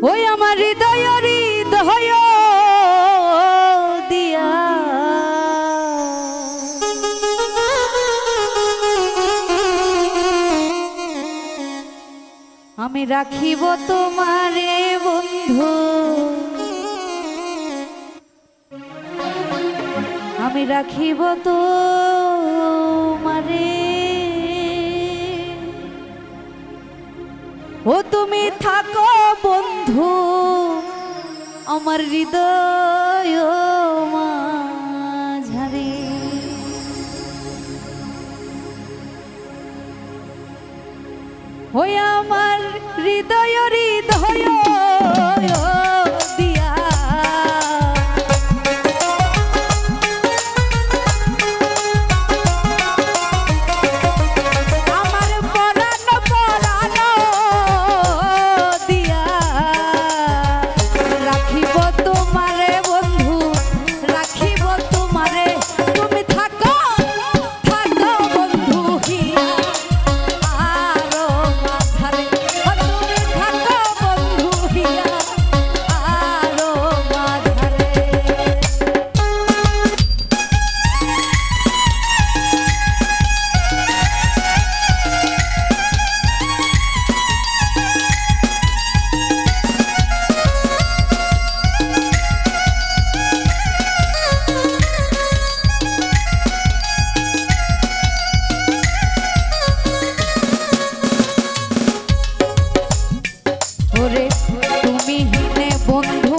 ওই আমার হৃদয় হৃদয় দিয়া আমি রাখিব তোমারে বন্ধু, আমি রাখিব তোমারে। ও তুমি থাকো বন্ধু আমার হৃদয় মাঝারে। ওই আমার হৃদয় হৃদয় দিয়া আমার পরাণ পরাণ দিয়া রাখিব তোমারে বন্ধু, রাখিব তোমারে। তুমি থাকো থাকো বন্ধু হিয়া আরো মাঝারে, তুমি থাকো বন্ধু হিয়া আরো মাঝারে। ওরে তুমি হিনে বন্ধু